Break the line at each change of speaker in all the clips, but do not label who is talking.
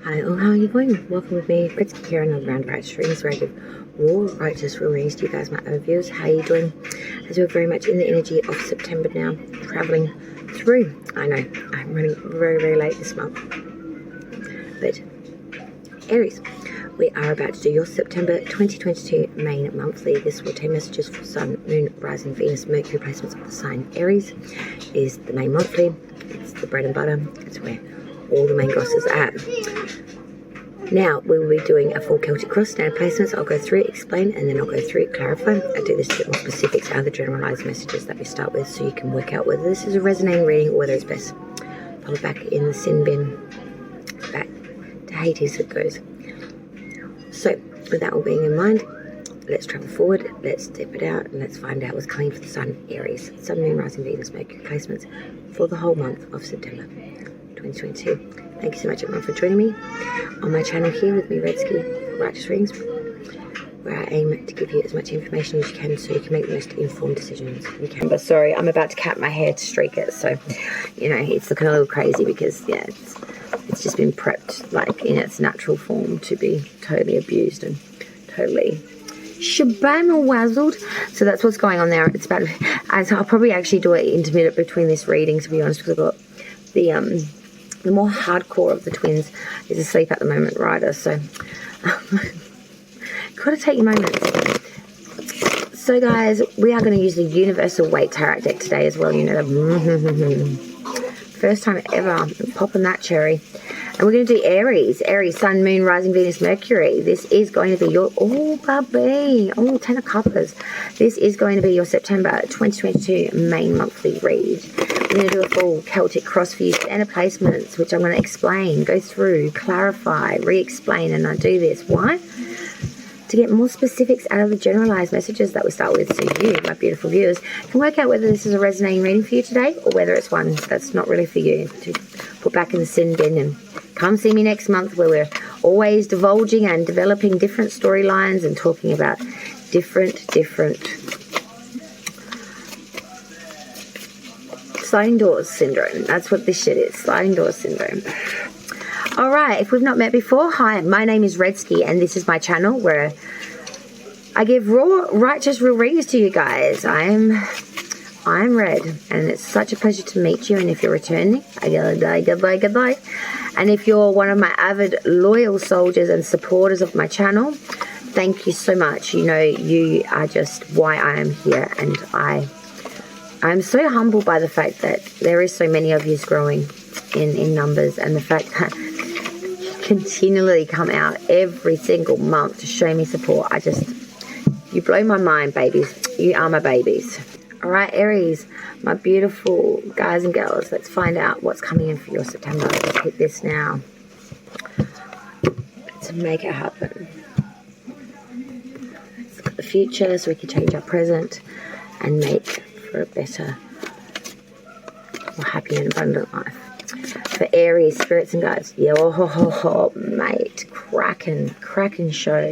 Hi, how are you going? Welcome with me, Fritz here, another round of righteous readings where I give raw, righteous readings to you guys, my other viewers. How are you doing? As we're very much in the energy of September now, traveling through. I know, I'm running very, very late this month. But, Aries, we are about to do your September 2022 main monthly. This will take messages for Sun, Moon, Rising, Venus, Mercury placements of the sign Aries. Is the main monthly. It's the bread and butter. It's where all the main grosses are at. Now we will be doing a full Celtic cross standard placements. I'll go through it, explain, and then I'll go through it, clarify. I do this to get more specifics out of the generalized messages that we start with, so you can work out whether this is a resonating reading or whether it's best pull it back in the sin bin, back to Hades it goes. So with that all being in mind, let's travel forward, let's step it out, and let's find out what's coming for the Sun, Aries, Sun, Moon, Rising, Venus, Mercury placements for the whole month of September 2022. Thank you so much everyone for joining me on my channel here with me, Redsky Righteous Readings, where I aim to give you as much information as you can so you can make the most informed decisions you can. But sorry, I'm about to cut my hair to streak it, so you know it's looking a little crazy because yeah, it's just been prepped like in its natural form to be totally abused and totally shabam-wazzled. So that's what's going on there. It's about, as I'll probably actually do it intermittent between this reading, to be honest, because I've got the more hardcore of the twins is asleep at the moment, Ryder. So gotta take your moments. So guys, we are going to use the Universal Weight Tarot deck today as well. You know, first time ever popping that cherry. And we're going to do Aries, Sun, Moon, Rising, Venus, Mercury. This is going to be your, oh, baby, oh, 10 of Cups. This is going to be your September 2022 main monthly read. We're going to do a full Celtic cross for you and placements, which I'm going to explain, go through, clarify, re-explain, and I do this. Why? To get more specifics out of the generalized messages that we start with, so you, my beautiful viewers, can work out whether this is a resonating reading for you today or whether it's one that's not really for you to put back in the sin bin. And come see me next month, where we're always divulging and developing different storylines and talking about different sliding doors syndrome. That's what this shit is, sliding doors syndrome. All right, if we've not met before, hi, my name is Redsky, and this is my channel where I give raw, righteous, real readings to you guys. I'm Red, and it's such a pleasure to meet you. And if you're returning, goodbye. And if you're one of my avid, loyal soldiers and supporters of my channel, thank you so much. You know, you are just why I am here, and I'm so humbled by the fact that there is so many of you growing in numbers, and the fact that continually come out every single month to show me support. You blow my mind, babies. You are my babies. All right, Aries, my beautiful guys and girls, let's find out what's coming in for your September. Let's hit this now. Let's make it happen. Let's look at the future so we can change our present and make for a better, more happy and abundant life. For Aries, spirits and guides, yo, mate, cracking show.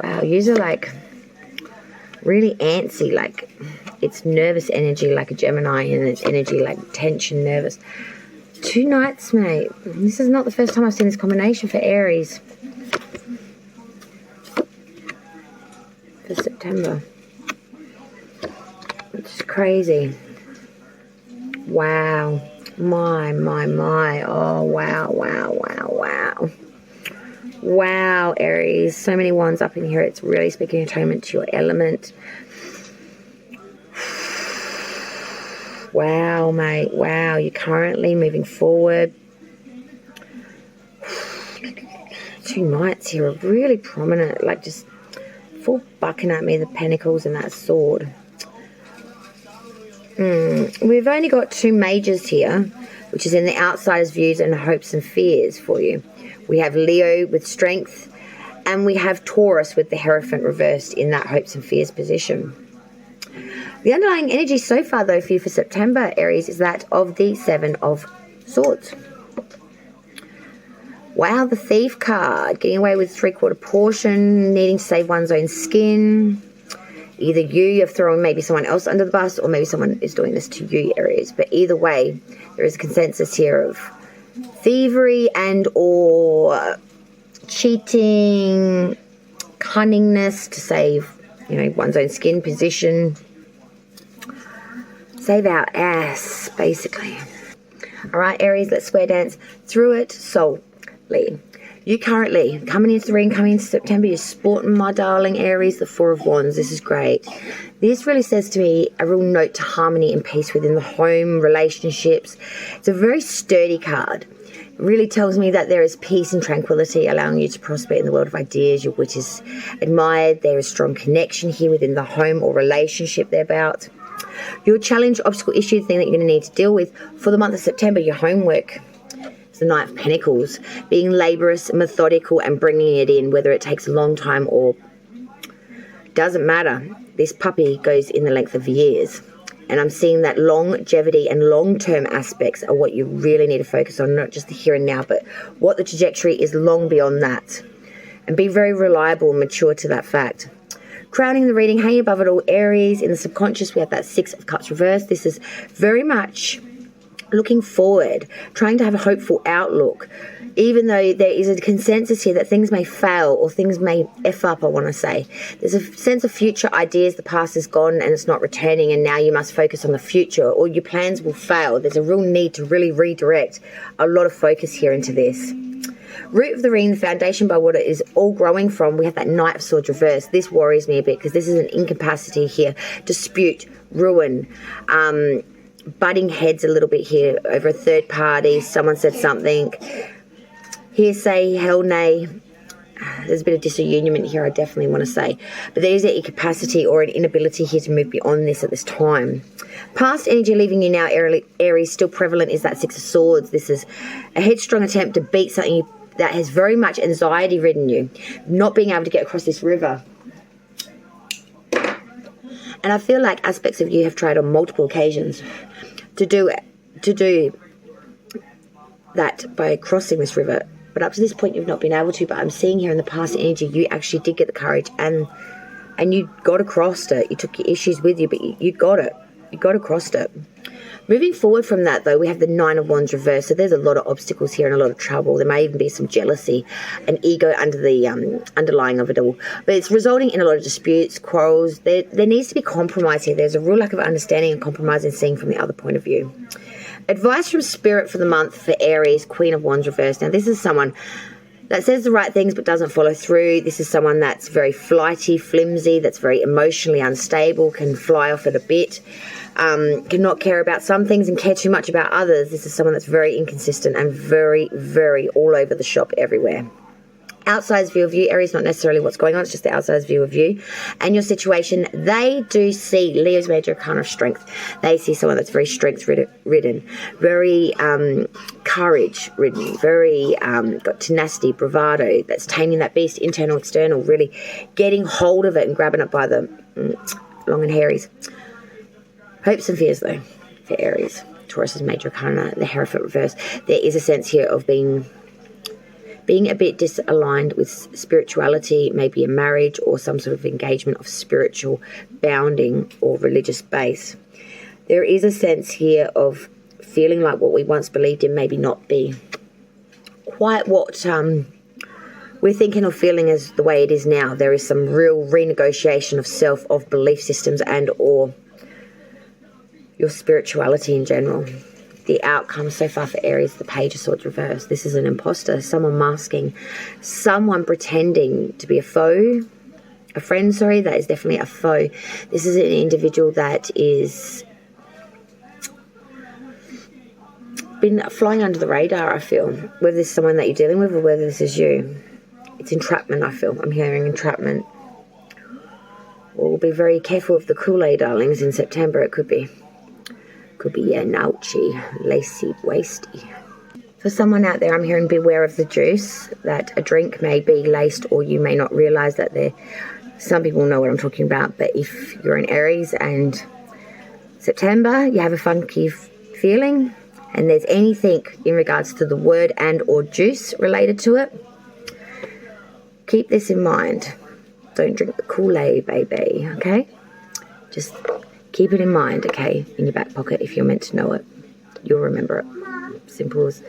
Wow, yous are like really antsy, like it's nervous energy like a Gemini, and it's energy like tension, nervous. 2 nights, mate. This is not the first time I've seen this combination for Aries. For September. It's crazy. Wow. My. Oh, wow. Wow, Aries. So many wands up in here. It's really speaking atonement to your element. Wow, mate. Wow. You're currently moving forward. 2 knights here are really prominent. Like just full bucking at me, the pentacles and that sword. We've only got 2 majors here, which is in the outsider's views and hopes and fears for you. We have Leo with strength, and we have Taurus with the Hierophant reversed in that hopes and fears position. The underlying energy so far, though, for you for September, Aries, is that of the 7 of Swords. Wow, the Thief card. Getting away with 3/4 portion, needing to save one's own skin. Either you have thrown maybe someone else under the bus, or maybe someone is doing this to you, Aries. But either way, there is a consensus here of thievery and or cheating, cunningness to save, one's own skin position. Save our ass, basically. All right, Aries, let's square dance through it solely. You currently, coming into the ring, coming into September, you're sporting, my darling Aries, the Four of Wands. This is great. This really says to me a real note to harmony and peace within the home, relationships. It's a very sturdy card. It really tells me that there is peace and tranquility, allowing you to prosper in the world of ideas. Your wit is admired. There is strong connection here within the home or relationship thereabout. Your challenge, obstacle, issue, thing that you're going to need to deal with for the month of September, your homework. The Knight of Pentacles, being laborious, methodical, and bringing it in, whether it takes a long time or doesn't matter. This puppy goes in the length of years, and I'm seeing that longevity and long-term aspects are what you really need to focus on, not just the here and now, but what the trajectory is long beyond that, and be very reliable and mature to that fact. Crowning the reading, hanging above it all, Aries, in the subconscious, we have that Six of Cups reversed. This is very much looking forward, trying to have a hopeful outlook, even though there is a consensus here that things may fail or things may F up, I want to say. There's a sense of future ideas. The past is gone and it's not returning, and now you must focus on the future or your plans will fail. There's a real need to really redirect a lot of focus here into this. Root of the ring, the foundation by what it is all growing from, we have that Knight of Swords reversed. This worries me a bit because this is an incapacity here. Dispute, ruin, butting heads a little bit here over a third party. Someone said something, hearsay, hell nay. There's a bit of disunion here, I definitely want to say, but there is an incapacity or an inability here to move beyond this at this time. Past energy leaving you now, Aries, still prevalent is that Six of Swords. This is a headstrong attempt to beat something that has very much anxiety ridden you, not being able to get across this river. And I feel like aspects of you have tried on multiple occasions to do that by crossing this river. But up to this point, you've not been able to. But I'm seeing here in the past energy, you actually did get the courage and you got across it. You took your issues with you, but you got it. You got across it. Moving forward from that, though, we have the Nine of Wands reversed. So there's a lot of obstacles here and a lot of trouble. There may even be some jealousy and ego under the underlying of it all. But it's resulting in a lot of disputes, quarrels. There needs to be compromise here. There's a real lack of understanding and compromise and seeing from the other point of view. Advice from Spirit for the month for Aries, Queen of Wands reversed. Now, this is someone that says the right things but doesn't follow through. This is someone that's very flighty, flimsy, that's very emotionally unstable, can fly off at a bit, cannot care about some things and care too much about others. This is someone that's very inconsistent and very, very all over the shop everywhere. Outside's view of you, Aries, not necessarily what's going on, it's just the outside's view of you and your situation. They do see Leo's major arcana of strength. They see someone that's very strength-ridden, very courage-ridden, very got tenacity, bravado, that's taming that beast, internal, external, really getting hold of it and grabbing it by the long and hairies. Hopes and fears, though, for Aries. Taurus's major arcana, the Hierophant reverse. There is a sense here of being a bit disaligned with spirituality, maybe a marriage or some sort of engagement of spiritual bounding or religious base. There is a sense here of feeling like what we once believed in maybe not be quite what we're thinking or feeling as the way it is now. There is some real renegotiation of self, of belief systems and or your spirituality in general. The outcome so far for Aries, the Page of Swords reversed. This is an imposter, someone masking, someone pretending to be a friend, that is definitely a foe. This is an individual that is been flying under the radar, I feel. Whether this is someone that you're dealing with or whether this is you. It's entrapment, I feel. I'm hearing entrapment. We'll be very careful of the Kool-Aid, darlings, in September. It could be. Could be, yeah, nouchy, lacy, wasty. For someone out there, I'm hearing beware of the juice, that a drink may be laced or you may not realise that there. Some people know what I'm talking about, but if you're in Aries and September, you have a funky feeling and there's anything in regards to the word and or juice related to it, keep this in mind. Don't drink the Kool-Aid, baby, okay? Just keep it in mind, okay, in your back pocket. If you're meant to know it, you'll remember it. Simple as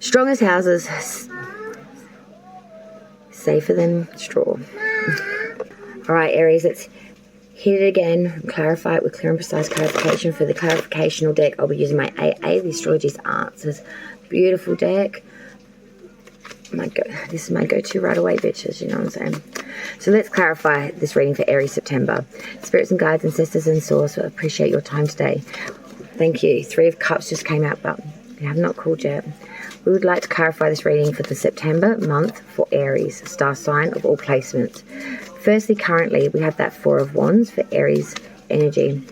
strong as houses, safer than straw. All right, Aries, let's hit it again and clarify it with clear and precise clarification. For the clarificational deck, I'll be using my AA, the Astrology's Answers. Beautiful deck. This is my go-to right away, bitches, you know what I'm saying? So let's clarify this reading for Aries September. Spirits and guides, ancestors and source, I appreciate your time today. Thank you. 3 of Cups just came out, but we have not called yet. We would like to clarify this reading for the September month for Aries, star sign of all placements. Firstly, currently, we have that 4 of Wands for Aries energy.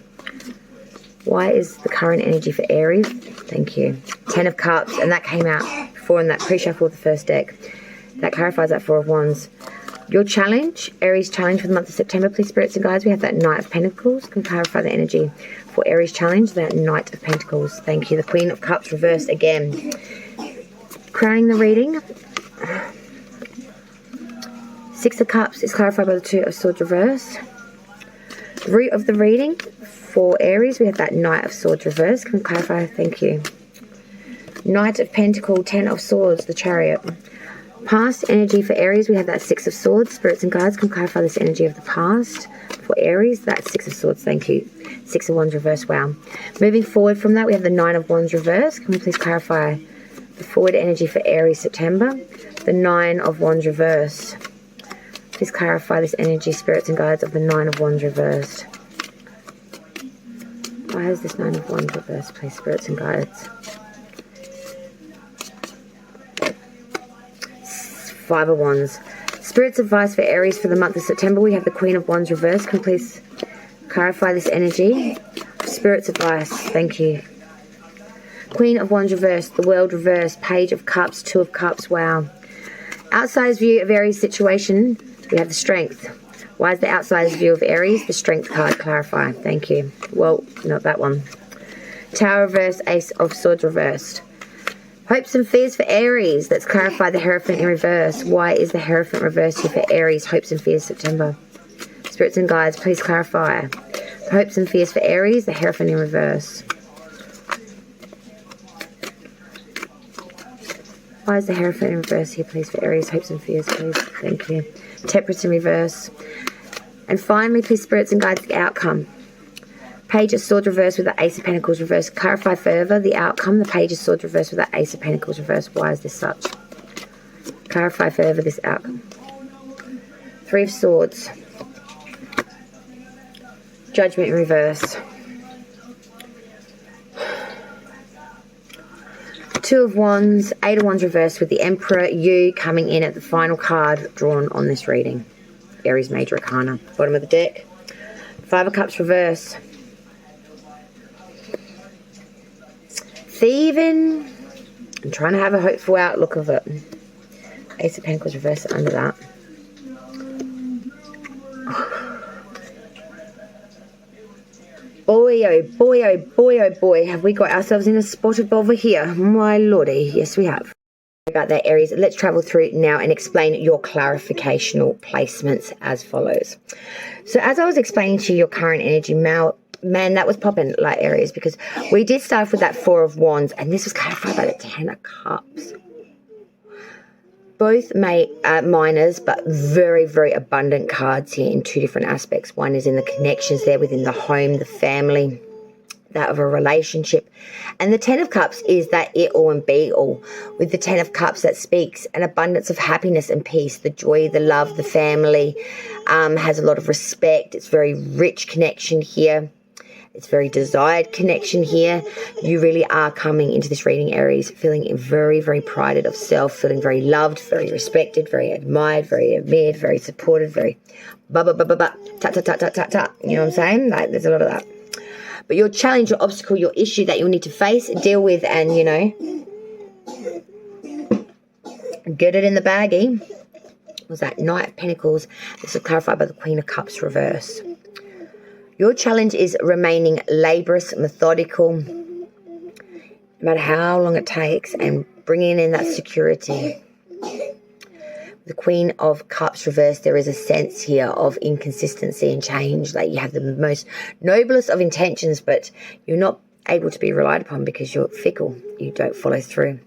Why is the current energy for Aries? Thank you. 10 of Cups, and that came out before in that pre-shuffle of the first deck. That clarifies that 4 of Wands. Your challenge, Aries challenge for the month of September, please, spirits and guides. We have that Knight of Pentacles. Can clarify the energy for Aries challenge, that Knight of Pentacles. Thank you. The Queen of Cups reversed again. Crowning the reading. 6 of Cups is clarified by the 2 of Swords reversed. Root of the reading for Aries, we have that Knight of Swords reversed. Can clarify? Thank you. Knight of Pentacles, 10 of Swords, the Chariot. Past energy for Aries, we have that 6 of Swords. Spirits and guides can clarify this energy of the past for Aries. That's 6 of Swords, thank you. 6 of Wands reversed, wow. Moving forward from that, we have the 9 of Wands reversed. Can we please clarify the forward energy for Aries September? The 9 of Wands reversed. Please clarify this energy, spirits and guides, of the 9 of Wands reversed. Why is this 9 of Wands reversed, please, spirits and guides? 5 of Wands. Spirit's advice for Aries for the month of September. We have the Queen of Wands reversed. Can you please clarify this energy? Spirit's advice. Thank you. Queen of Wands reversed. The World reversed. Page of Cups. 2 of Cups. Wow. Outsider's view of Aries' situation. We have the Strength. Why is the outsider's view of Aries? The Strength card. Clarify. Thank you. Well, not that one. Tower reversed. Ace of Swords reversed. Hopes and fears for Aries. Let's clarify the Hierophant in reverse. Why is the Hierophant reversed here for Aries? Hopes and fears September. Spirits and guides, please clarify. Hopes and fears for Aries, the Hierophant in reverse. Why is the Hierophant in reverse here, please, for Aries? Hopes and fears, please. Thank you. Temperance in reverse. And finally, please, spirits and guides, the outcome. Page of Swords reversed with the Ace of Pentacles reversed. Clarify further the outcome. The Page of Swords reversed with the Ace of Pentacles reversed. Why is this such? Clarify further this outcome. 3 of Swords. Judgment in reverse. 2 of Wands. 8 of Wands reversed with the Emperor. You coming in at the final card drawn on this reading. Aries Major Arcana. Bottom of the deck. 5 of Cups reverse. Thieving. I'm trying to have a hopeful outlook of it. Ace of Pentacles reversed under that. Boy, oh boy, oh boy, oh boy, have we got ourselves in a spot of bother here. My lordy, yes we have. About that, Aries, let's travel through it now and explain your clarificational placements as follows. So as I was explaining to you your current energy, man, that was popping like Aries, because we did start off with that 4 of Wands, and this was clarified by the 10 of Cups. Both minors, but very, very abundant cards here in 2 different aspects. One is in the connections there within the home, the family, that of a relationship. And the 10 of Cups is that it all and be all. With the 10 of Cups, that speaks an abundance of happiness and peace, the joy, the love, the family, has a lot of respect. It's very rich connection here. It's very desired connection here. You really are coming into this reading, Aries, feeling very, very prided of self, feeling very loved, very respected, very admired, very admired, very supported, very ta-ta-ta-ta-ta-ta. You know what I'm saying? Like, there's a lot of that. But your challenge, your obstacle, your issue that you'll need to face, deal with, and, you know, get it in the baggie, was that Knight of Pentacles. This is clarified by the Queen of Cups reverse. Your challenge is remaining laborious, methodical, no matter how long it takes, and bringing in that security. With the Queen of Cups reversed, there is a sense here of inconsistency and change. Like you have the most noblest of intentions, but you're not able to be relied upon because you're fickle. You don't follow through.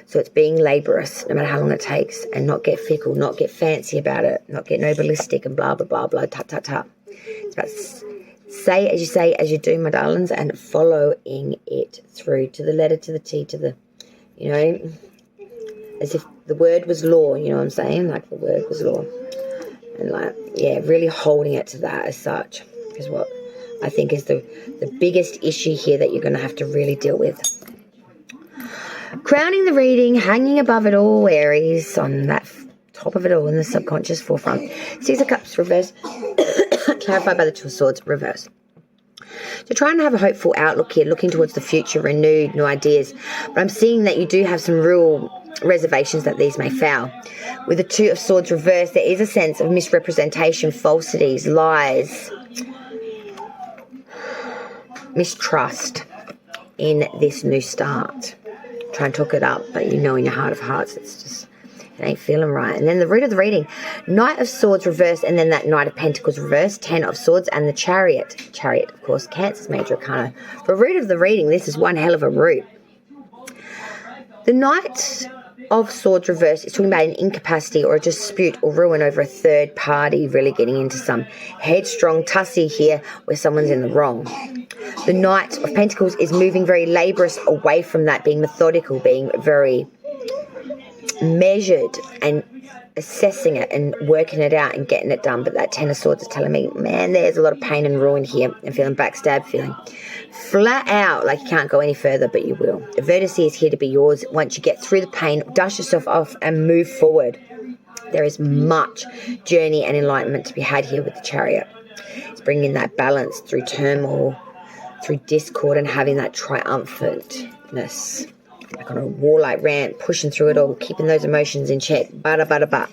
So it's being laborious, no matter how long it takes, and not get fickle, not get fancy about it, not get nobilistic and blah, blah, blah, blah, tut, tut, tut. It's about say as you say, as you do, my darlings, and following it through to the letter, to the T, to the, you know, as if the word was law, you know what I'm saying? Like the word was law. And like, yeah, really holding it to that as such is what I think is the biggest issue here that you're going to have to really deal with. Crowning the reading, hanging above it all, Aries, on that top of it all in the subconscious forefront. Six of Cups, reverse. Clarified by the Two of Swords, reverse. So try and have a hopeful outlook here, looking towards the future, renewed, new ideas. But I'm seeing that you do have some real reservations that these may fail. With the Two of Swords reversed, there is a sense of misrepresentation, falsities, lies, mistrust in this new start. Try and talk it up, but you know in your heart of hearts it's just, it ain't feeling right. And then the root of the reading, Knight of Swords reversed, and then that Knight of Pentacles reversed, 10 of Swords, and the Chariot. Chariot, of course, Cancer's major arcana. For root of the reading, this is one hell of a root. The Knight of Swords reversed is talking about an incapacity or a dispute or ruin over a third party, really getting into some headstrong tussy here where someone's in the wrong. The Knight of Pentacles is moving very laborious away from that, being methodical, being very measured and assessing it and working it out and getting it done. But that Ten of Swords is telling me, man, there's a lot of pain and ruin here, and feeling backstabbed, feeling flat out like you can't go any further, but you will. The vertice is here to be yours. Once you get through the pain, dust yourself off and move forward. There is much journey and enlightenment to be had here with the Chariot. It's bringing that balance through turmoil, through discord, and having that triumphantness. Like on a warlike rant, pushing through it all, keeping those emotions in check. Bada.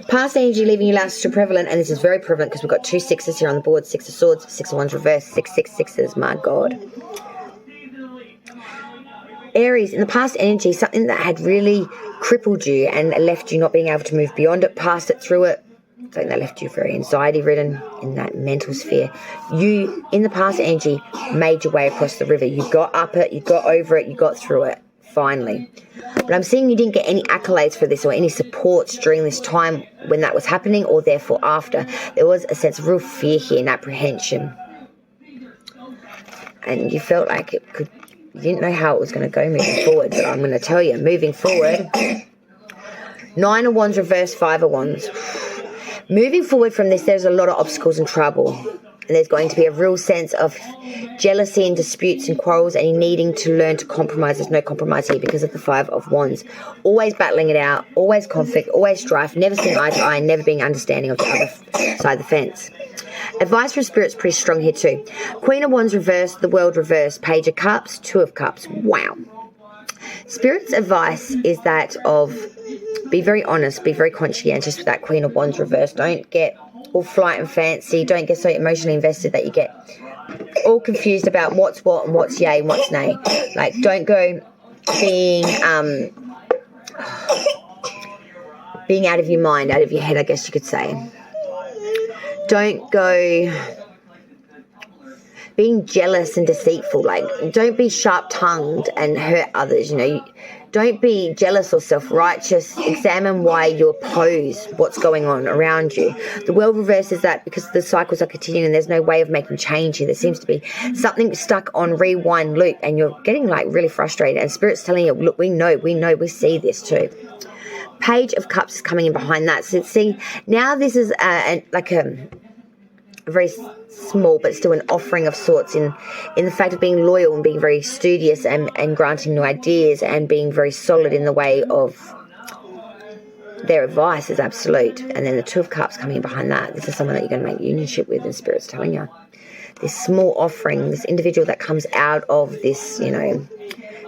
Past energy leaving you last too prevalent, and this is very prevalent because we've got 2 sixes here on the board. 6 of Swords, 6 of Wands reversed, 6 sixes, my God. Aries, in the past energy, something that had really crippled you and left you not being able to move beyond it, past it, through it, something that left you very anxiety-ridden in that mental sphere. You, in the past energy, made your way across the river. You got up it, you got over it, you got through it, finally. But I'm seeing you didn't get any accolades for this or any supports during this time when that was happening or therefore after. There was a sense of real fear here and apprehension. And you felt like it could, you didn't know how it was going to go moving forward. But I'm going to tell you, moving forward, 9 of Wands reversed, 5 of Wands. Moving forward from this, there's a lot of obstacles and trouble. And there's going to be a real sense of jealousy and disputes and quarrels and you needing to learn to compromise. There's no compromise here because of the 5 of Wands. Always battling it out, always conflict, always strife, never seeing eye to eye, never being understanding of the other side of the fence. Advice from Spirit's pretty strong here too. Queen of Wands reversed, the World reversed, Page of Cups, 2 of Cups. Wow. Spirit's advice is that of be very honest, be very conscientious with that Queen of Wands reversed. Don't get all flight and fancy. Don't get so emotionally invested that you get all confused about what's what and what's yay and what's nay. Like, don't go being out of your mind, out of your head, I guess you could say. Don't go being jealous and deceitful. Like, don't be sharp-tongued and hurt others, you know. Don't be jealous or self-righteous. Examine why you're opposed, what's going on around you. The World reverses that because the cycles are continuing and there's no way of making change here. There seems to be something stuck on rewind loop and you're getting like really frustrated. And Spirit's telling you, look, we know, we see this too. Page of Cups is coming in behind that. So see, now this is like a very small but still an offering of sorts in the fact of being loyal and being very studious and granting new ideas and being very solid in the way of their advice is absolute. And then the 2 of Cups coming in behind that. This is someone that you're going to make unionship with, and Spirit's telling you. This small offering, this individual that comes out of this, you know,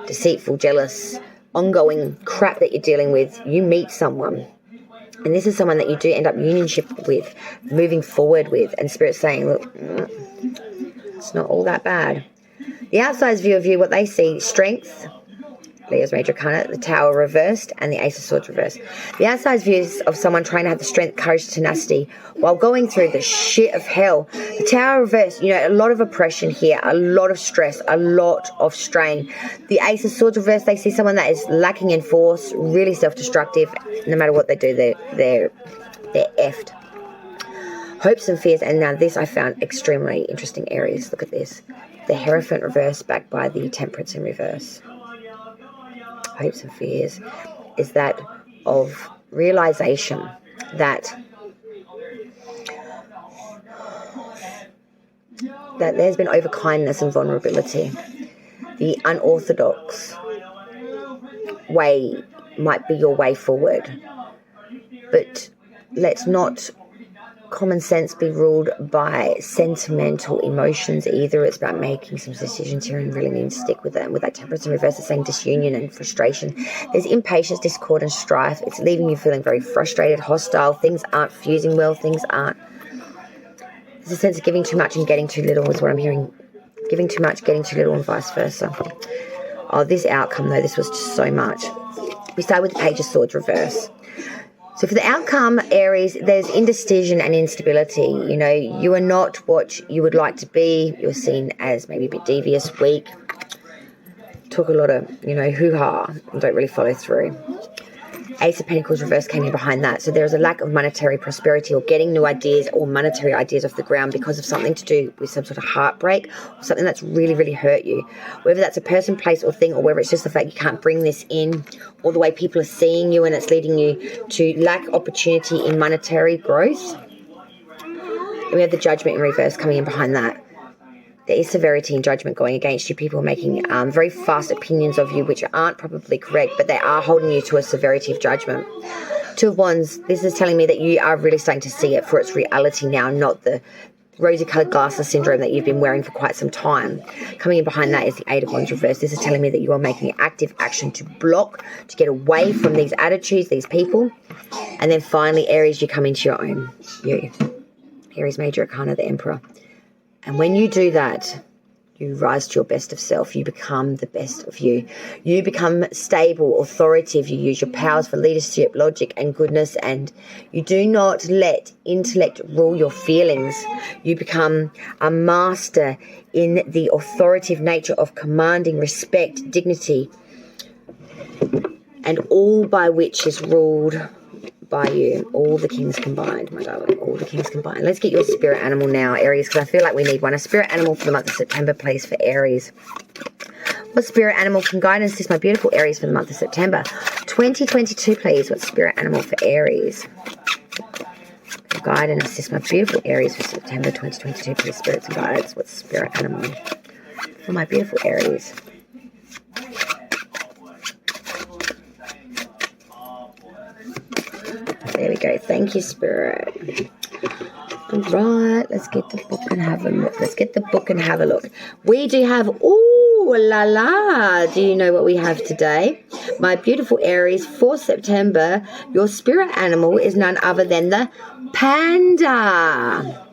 deceitful, jealous, ongoing crap that you're dealing with, you meet someone. And this is someone that you do end up unionship with, moving forward with. And Spirit's saying, look, it's not all that bad. The outside's view of you, what they see, strength, Leo's major arcana, the Tower reversed, and the Ace of Swords reversed. The outside views of someone trying to have the strength, courage, tenacity while going through the shit of hell. The Tower reversed, a lot of oppression here, a lot of stress, a lot of strain. The Ace of Swords reversed, they see someone that is lacking in force, really self-destructive. No matter what they do, they're effed. Hopes and fears, and now this I found extremely interesting, Aries. Look at this. The Hierophant reverse backed by the Temperance in reverse. Hopes and fears is that of realization that there's been overkindness and vulnerability. The unorthodox way might be your way forward, but let's not common sense be ruled by sentimental emotions either. It's about making some decisions here and really needing to stick with it. And with that Temperance in reverse, it's saying disunion and frustration. There's impatience, discord, and strife. It's leaving you feeling very frustrated, hostile. Things aren't fusing well. There's a sense of giving too much and getting too little is what I'm hearing. Giving too much, getting too little, and vice versa. Oh, this outcome, though, this was just so much. We start with the Page of Swords reverse. So for the outcome, Aries, there's indecision and instability. You are not what you would like to be. You're seen as maybe a bit devious, weak. Took a lot of, hoo-ha and don't really follow through. Ace of Pentacles reverse came in behind that. So there's a lack of monetary prosperity or getting new ideas or monetary ideas off the ground because of something to do with some sort of heartbreak or something that's really, really hurt you. Whether that's a person, place, or thing, or whether it's just the fact you can't bring this in, or the way people are seeing you and it's leading you to lack opportunity in monetary growth. And we have the Judgment in reverse coming in behind that. There is severity and judgment going against you. People are making very fast opinions of you, which aren't probably correct, but they are holding you to a severity of judgment. Two of Wands, this is telling me that you are really starting to see it for its reality now, not the rosy-coloured glasses syndrome that you've been wearing for quite some time. Coming in behind that is the Eight of Wands reverse. This is telling me that you are making active action to block, to get away from these attitudes, these people. And then finally, Aries, you come into your own. You. Aries major arcana, the Emperor. And when you do that, you rise to your best of self. You become the best of you. You become stable, authoritative. You use your powers for leadership, logic, and goodness. And you do not let intellect rule your feelings. You become a master in the authoritative nature of commanding respect, dignity, and all by which is ruled by you. All the kings combined, my darling. All the kings combined. Let's get your spirit animal now, Aries, because I feel like we need one. A spirit animal for the month of September, please, for Aries. What spirit animal can guide and assist my beautiful Aries for the month of September 2022, please? What spirit animal for Aries? Guide and assist my beautiful Aries for September 2022, please. Spirits and guides. What spirit animal for my beautiful Aries? There we go. Thank you, Spirit. All right. Let's get the book and have a look. Let's get the book and have a look. We do have... Ooh, la la. Do you know what we have today? My beautiful Aries, for September, your spirit animal is none other than the panda.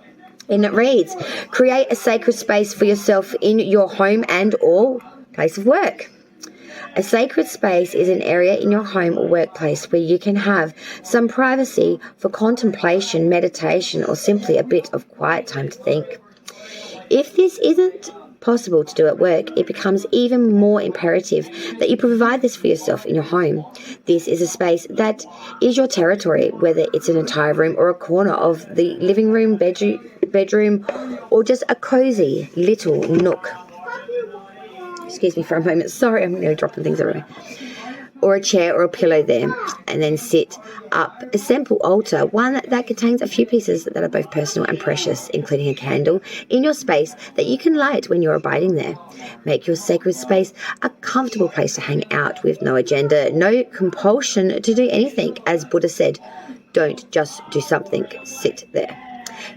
And it reads, create a sacred space for yourself in your home and or place of work. A sacred space is an area in your home or workplace where you can have some privacy for contemplation, meditation, or simply a bit of quiet time to think. If this isn't possible to do at work, it becomes even more imperative that you provide this for yourself in your home. This is a space that is your territory, whether it's an entire room or a corner of the living room, bedroom, or just a cozy little nook. Excuse me for a moment. Sorry, I'm nearly dropping things everywhere. Or a chair or a pillow there. And then sit up a simple altar, one that contains a few pieces that are both personal and precious, including a candle in your space that you can light when you're abiding there. Make your sacred space a comfortable place to hang out with no agenda, no compulsion to do anything. As Buddha said, don't just do something, sit there.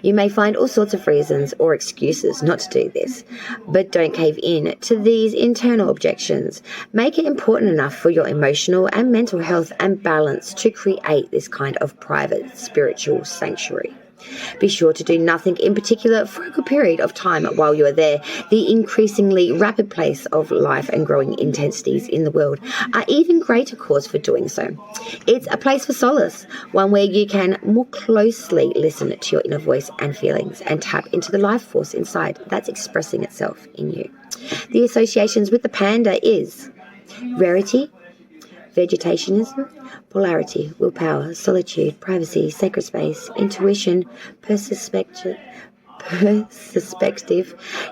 You may find all sorts of reasons or excuses not to do this, but don't cave in to these internal objections. Make it important enough for your emotional and mental health and balance to create this kind of private spiritual sanctuary. Be sure to do nothing in particular for a good period of time while you are there. The increasingly rapid pace of life and growing intensities in the world are even greater cause for doing so. It's a place for solace, one where you can more closely listen to your inner voice and feelings and tap into the life force inside that's expressing itself in you. The associations with the panda is rarity, vegetationism, polarity, willpower, solitude, privacy, sacred space, intuition, perspective,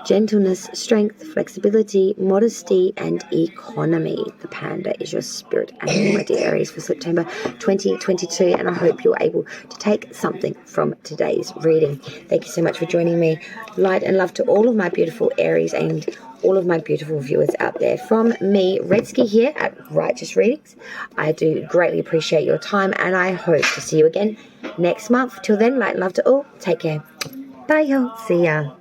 gentleness, strength, flexibility, modesty, and economy. The panda is your spirit animal, my dear Aries, for September 2022, and I hope you're able to take something from today's reading. Thank you so much for joining me. Light and love to all of my beautiful Aries and all of my beautiful viewers out there. From me, Redsky, here at Righteous Readings. I do greatly appreciate your time, and I hope to see you again next month. Till then, light and love to all. Take care. Bye, y'all. See ya.